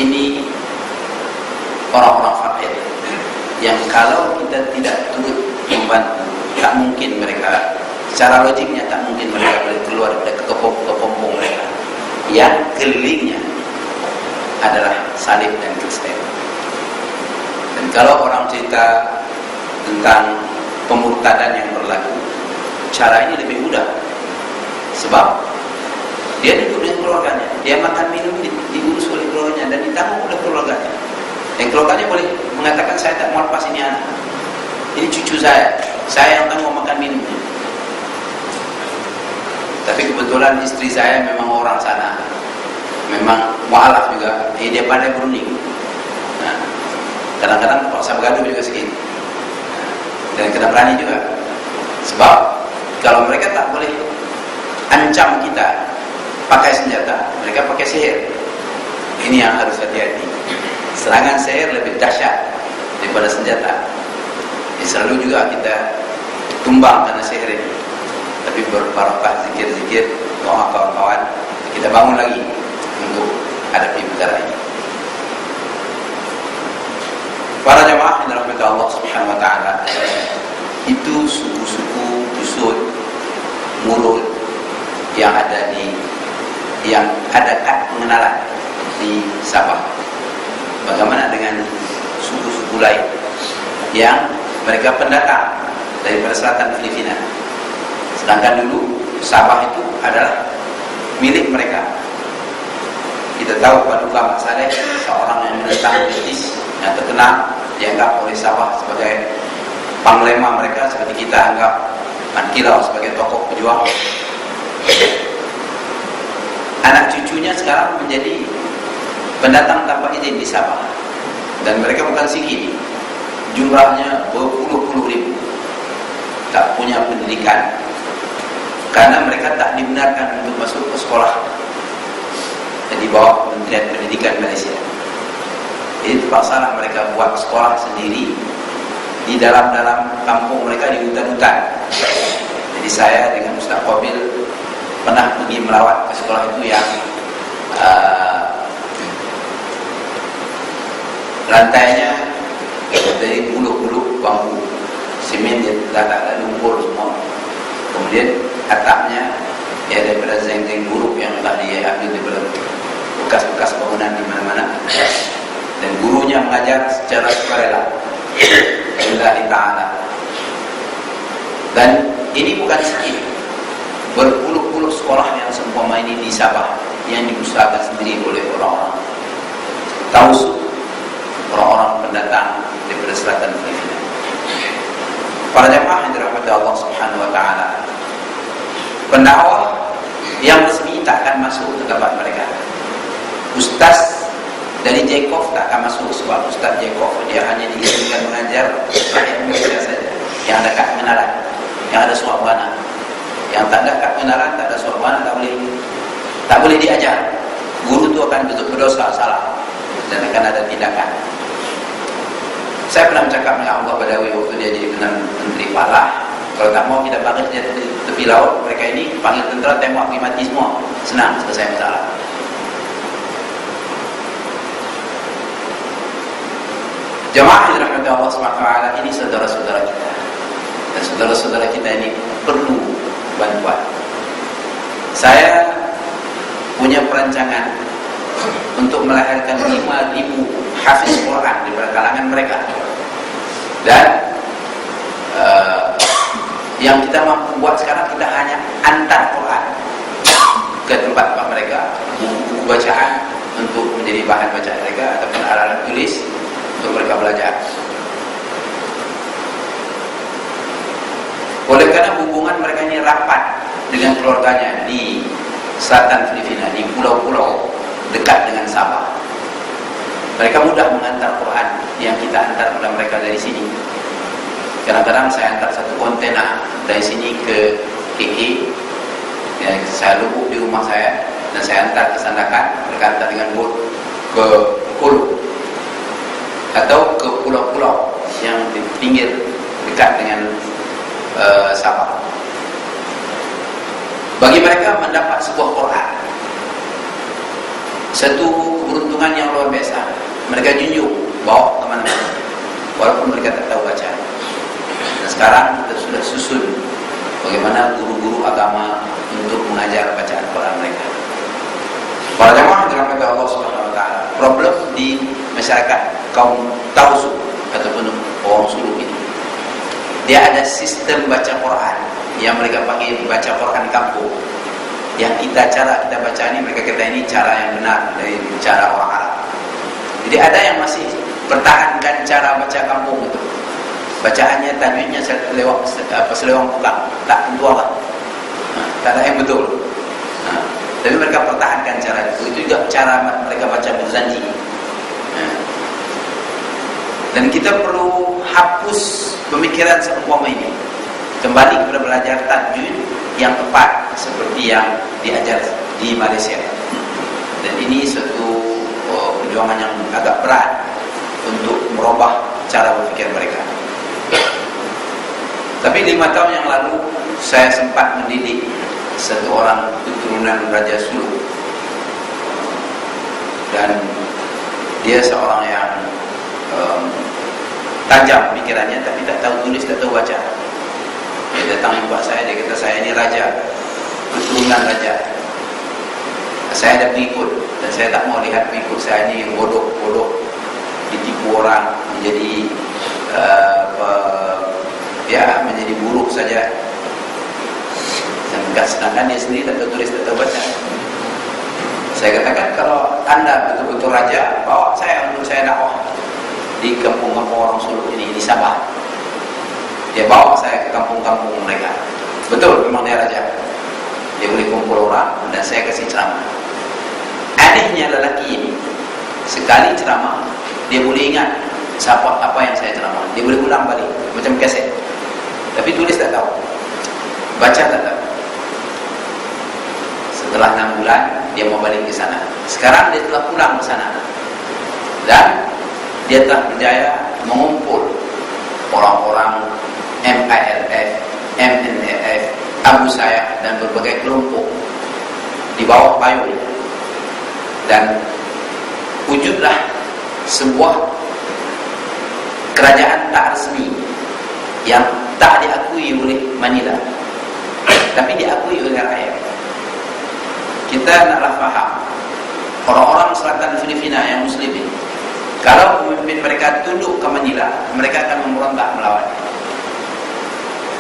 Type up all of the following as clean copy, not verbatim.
ini orang-orang fakir yang kalau kita tidak turut membantu, tak mungkin mereka, secara logiknya tak mungkin mereka boleh keluar dari kepompong mereka yang kelilingnya adalah salib dan Kristen. Dan kalau orang cerita tentang pemurtadan yang berlaku, cara ini lebih mudah, sebab dia hidup dengan keluarganya, dia makan minum diurus oleh keluarganya dan ditanggung oleh keluarganya. Dan keluarganya boleh mengatakan, saya tak mau lepas ini anak, ini cucu saya yang tanggung makan minumnya. Tapi kebetulan istri saya memang orang sana, memang mualaf juga, dia pandai berunding. Nah, kadang-kadang terpaksa bergaduh juga sedikit, dan kena berani juga. Sebab kalau mereka tak boleh ancam kita pakai senjata, mereka pakai sihir. Ini yang harus hati-hati. Serangan sihir lebih dahsyat daripada senjata. Selalu juga kita tumbang karena sihir ini. Tapi berbarokah zikir-zikir, doa kawan-kawan, kita bangun lagi untuk hadapi perkara ini. Para jamaah yang dirahmati Allah Subhanahu wa taala, itu suku-suku dusun mulut yang ada kad pengenalan di Sabah. Bagaimana dengan suku-suku lain yang mereka pendatang daripada selatan Filipina, sedangkan dulu Sabah itu adalah milik mereka. Kita tahu Paduka Mat Saleh, seorang yang menentang British, yang terkenal, dianggap oleh Sabah sebagai panglima mereka, seperti kita anggap Mat Kilau sebagai tokoh pejuang. Anak cucunya sekarang menjadi pendatang tanpa izin di Sabah, dan mereka bukan sikit, jumlahnya berpuluh-puluh ribu, tak punya pendidikan karena mereka tak dibenarkan untuk masuk ke sekolah di bawah Kementerian Pendidikan Malaysia. Jadi terpaksalah mereka buat sekolah sendiri di dalam kampung mereka, di hutan-hutan. Jadi saya dengan Ustaz Qabil pernah pergi melawat ke sekolah itu yang lantainya dari bulu-bulu bambu, semen dia tak ada lumpur semua. Kemudian atapnya ya daripada zeng-zeng buruk yang telah dia ambil daripada bekas-bekas bangunan di mana-mana. Dan gurunya mengajar secara sukarela, lillahi ta'ala. Dan ini bukan sedikit, berpuluh-puluh sekolah yang seumpama ini di Sabah yang diusahakan sendiri oleh orang-orang Tausug, orang-orang pendatang daripada selatan Filipina. Para jemaah yang dirahmati Allah Subhanahu wa taala, pendakwah yang resmi tak akan masuk ke tempat mereka. Ustaz dari Jacob tak akan masuk, sebab Ustaz Jacob dia hanya diizinkan mengajar rakyat Malaysia saja, yang ada kad pengenalan, yang ada surat bana. Yang tak ada kad pengenalan, tak ada surat bana, tak boleh diajar. Guru itu akan berdosa salah dan akan ada tindakan. Saya pernah bercakap dengan Allah Badawi waktu dia jadi Menteri Falah, kalau tak mau kita panggil dia tepi laut, mereka ini panggil tentera, tembak, pergi mati semua, senang selesai masalah. Jemaah yang dirahmati Allah SWT, ini saudara-saudara kita, dan saudara-saudara kita ini perlu bantuan. Saya punya perancangan untuk melahirkan 5.000 hafiz Quran di kalangan mereka, dan yang kita mampu buat sekarang, kita hanya antar Quran ke tempat mereka, buku bacaan untuk menjadi bahan bacaan mereka, ataupun alat-alat tulis untuk mereka belajar. Oleh karena hubungan mereka ini rapat dengan keluarganya di selatan Filipina, di pulau-pulau dekat dengan Sabah, mereka mudah mengantar Quran yang kita antar kepada mereka dari sini. Kadang-kadang saya antar satu kontena dari sini ke KK, ya, saya lubuk di rumah saya, dan saya antar ke Sandakan, mereka antar dengan bot ke Hulu atau ke pulau-pulau yang di pinggir dekat dengan Sabah. Bagi mereka mendapat sebuah Quran, satu keberuntungan yang luar luar biasa. Mereka junjung, bawa kemana-mana, walaupun mereka tak tahu baca. Dan sekarang kita sudah susun bagaimana guru-guru agama untuk mengajar bacaan Quran mereka. Para jamaah dirahmati Allah Subhanahu Wa Taala, problem di masyarakat kaum Tausuk ataupun orang Suluk ini, dia ada sistem baca Quran yang mereka pakai baca Quran kampung. Yang cara kita baca ini, mereka kata ini cara yang benar dari cara orang Arab. Jadi ada yang masih pertahankan cara baca kampung itu. Bacaannya, tajwidnya selewang pulang, tak tentu apa. Tak ada yang betul. Tapi mereka pertahankan cara itu. Itu juga cara mereka baca berzanji. Dan kita perlu hapus pemikiran seumpama ini. Kembali kepada belajar tajwid yang tepat seperti yang diajar di Malaysia. Dan ini suatu perjuangan yang agak berat untuk merubah cara berpikir mereka. Tapi 5 tahun yang lalu saya sempat mendidik satu orang keturunan Raja Suluk, dan dia seorang yang tajam pikirannya, tapi tak tahu tulis, tak tahu baca. Dia datang jumpa saya, dia kata, saya ini raja, keturunan raja. Saya ada pengikut, dan saya tak mau lihat pengikut saya ini bodoh, ditipu orang, menjadi menjadi buruk saja. Sedangkan dia sendiri tak tahu tulis, tak tahu baca. Saya katakan, kalau anda betul-betul raja, bawa saya untuk saya dakwah di kampung-kampung orang Suluk ini, di Sabah. Dia bawa saya ke kampung-kampung mereka. Betul, memang dia raja. Dia boleh kumpul orang, dan saya kasih ceramah. Anehnya lelaki ini, sekali ceramah, dia boleh ingat apa yang saya ceramah. Dia boleh ulang balik, macam kaset. Tapi tulis tak tahu, baca tak tahu. Setelah 6 bulan, dia mau balik ke sana. Sekarang dia telah pulang ke sana, dan dia telah berjaya mengumpul orang-orang MILF, MNF, Abu Sayyaf, dan berbagai kelompok di bawah payung. Dan wujudlah sebuah kerajaan tak resmi yang tak diakui oleh Manila, tapi diakui oleh rakyat. Kita naklah faham, orang-orang selatan Filipina yang muslimin, kalau pemimpin mereka tunduk ke Manila, mereka akan memberontak melawan.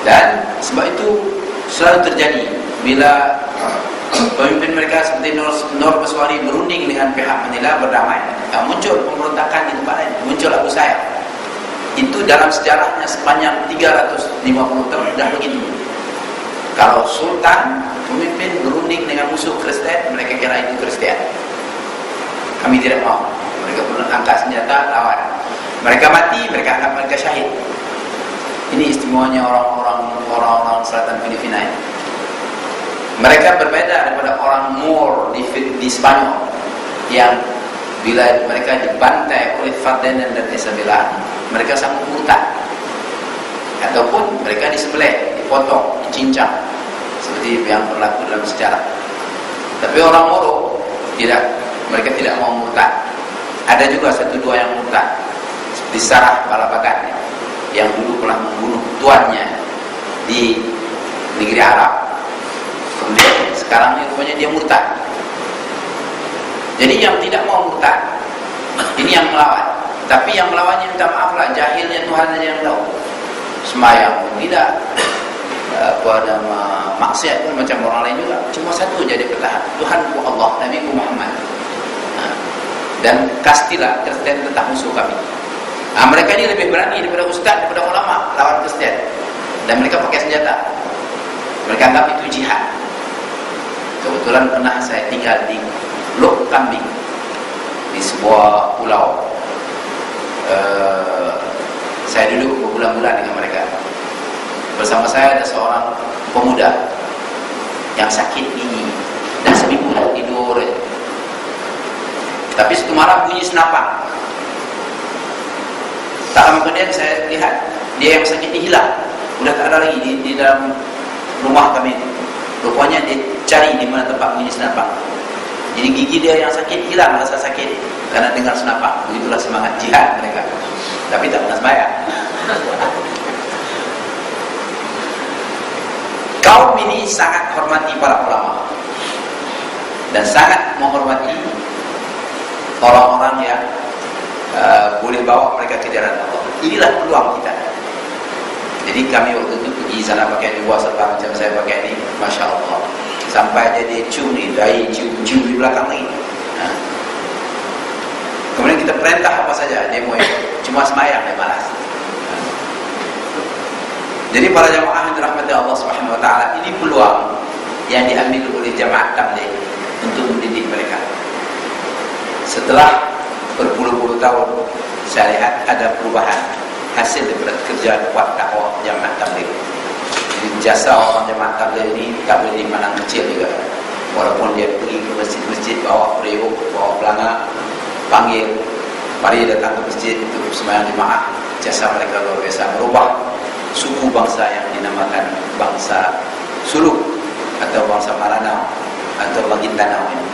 Dan sebab itu selalu terjadi bila pemimpin mereka seperti Nur Baswari berunding dengan pihak Manila berdamai, muncul pemberontakan di tempat lain, muncul Abu Sayyaf. Itu dalam sejarahnya sepanjang 350 tahun sudah begitu. Kalau sultan, pemimpin berunding dengan musuh Kristen, mereka kira itu Kristen. Kami tidak mau. Mereka pun angkat senjata lawan. Mereka mati, mereka anggap mereka syahid. Ini istimewanya orang-orang selatan Filipina ini. Mereka berbeda daripada orang Moor di Spanyol, yang bila mereka dibantai oleh Ferdinand dan Isabella, mereka sanggup murtad, ataupun mereka disembelih, dipotong, dicincang, seperti yang berlaku dalam sejarah. Tapi orang Moro tidak, mereka tidak mau murtad. Ada juga 1-2 yang murtad, seperti Sarah Balabagan yang dulu pernah membunuh tuannya di negeri Arab. Kemudian sekarang ini rupanya dia murtad. Jadi yang tidak mau murtad ini yang melawan. Tapi yang melawannya minta maaf lah, jahilnya Tuhan saja yang tahu. Sembahyang pun tidak, maksiat pun macam orang lain juga. Cuma satu jadi bertahan, Tuhanku Allah, Nabiku Muhammad. Dan kastilah Kristen tetap musuh kami. Mereka ini lebih berani daripada ustaz, daripada ulama lawan Kristen. Dan mereka pakai senjata. Mereka anggap itu jihad. Kebetulan pernah saya tinggal di Lok Kambing, di sebuah pulau. Saya duduk berbulan-bulan dengan mereka. Bersama saya ada seorang pemuda yang sakit gigi, dan seminggu tak tidur. Tapi satu malam bunyi senapang. Tak lama kemudian saya lihat dia yang sakit ini hilang, sudah tak ada lagi di dalam rumah kami. Rupanya dia cari di mana tempat bunyi senapang. Jadi gigi dia yang sakit hilang rasa sakit karena dengar senapan. Begitulah semangat jihad mereka. Tapi tak pernah sembahyang. Kaum ini sangat hormati para ulama dan sangat menghormati orang-orang yang boleh bawa mereka ke jalan Allah. Inilah peluang kita. Jadi kami waktu itu pergi sana pakai dua serta macam saya pakai ini, Masya Allah. Sampai jadi cium ni, dai cium di belakang ni. Kemudian kita perintah apa saja, dia mau cuma sembahyang dia malas. Jadi para jamaah yang dirahmati Allah Subhanahu Wa Taala, ini peluang yang diambil oleh jamaah tabligh untuk mendidik mereka. Setelah berpuluh-puluh tahun, saya lihat ada perubahan hasil daripada kerja kuat dakwah jamaah tabligh. Jadi jasa orang jamaah tabligh ini tak boleh dipandang kecil juga. Walaupun dia pergi ke masjid-masjid bawa periuk, bawa pelana, panggil, mari datang ke masjid untuk sembahyang jemaah. Jasa mereka luar biasa, merubah suku bangsa yang dinamakan bangsa Suluk atau bangsa Maranao atau Maguindanao ini.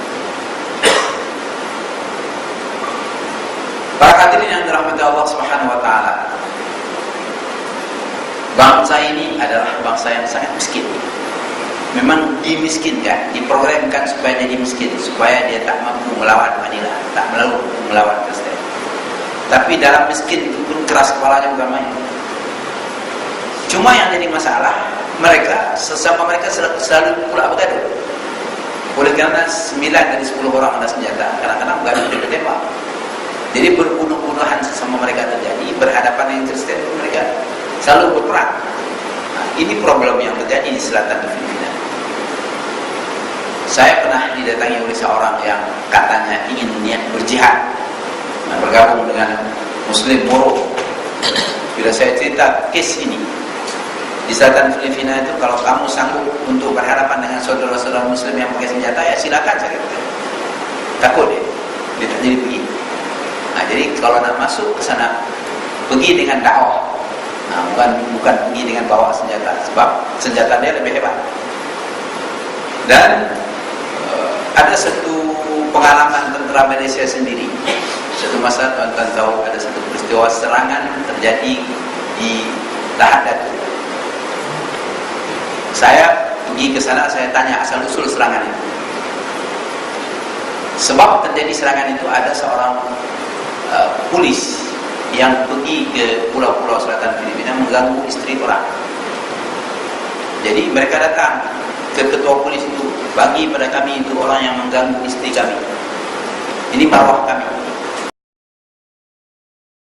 Para hadirin yang dirahmati Allah Subhanahu Wa Taala, bangsa ini adalah bangsa yang sangat miskin. Memang dimiskinkan, diprogramkan supaya jadi miskin, supaya dia tak mampu melawan Manila, tak mampu melawan Kristen. Tapi dalam miskin itu pun keras kepalanya bukan main. Cuma yang jadi masalah, mereka sesama mereka selalu pula bergaduh. Oleh kerana 9 dari 10 orang ada senjata, kadang-kadang bergaduh dengan tembak. Jadi berbunuh-bunuhan sesama mereka terjadi, berhadapan dengan Kristen mereka selalu berperang. Ini problem yang terjadi di selatan Filipina. Saya pernah didatangi oleh seorang yang katanya ingin niat berjihad, bergabung dengan Muslim Moro. Bila saya cerita kes ini, di selatan Filipina itu kalau kamu sanggup untuk berhadapan dengan saudara-saudara Muslim yang pakai senjata, ya silakan saya kata. Takut dia tak jadi pergi. Jadi kalau nak masuk ke sana, pergi dengan dakwah. Bukan pergi dengan bawa senjata, sebab senjata dia lebih hebat. Dan ada satu pengalaman tentera Malaysia sendiri. Satu masa tuan-tuan tahu ada satu peristiwa serangan terjadi di Lahad Datu. Saya pergi ke sana, saya tanya asal usul serangan itu. Sebab terjadi serangan itu ada seorang polis yang pergi ke pulau-pulau selatan Filipina mengganggu isteri orang. Jadi mereka datang ke ketua polis itu, bagi pada kami itu orang yang mengganggu isteri kami. Ini marwah kami.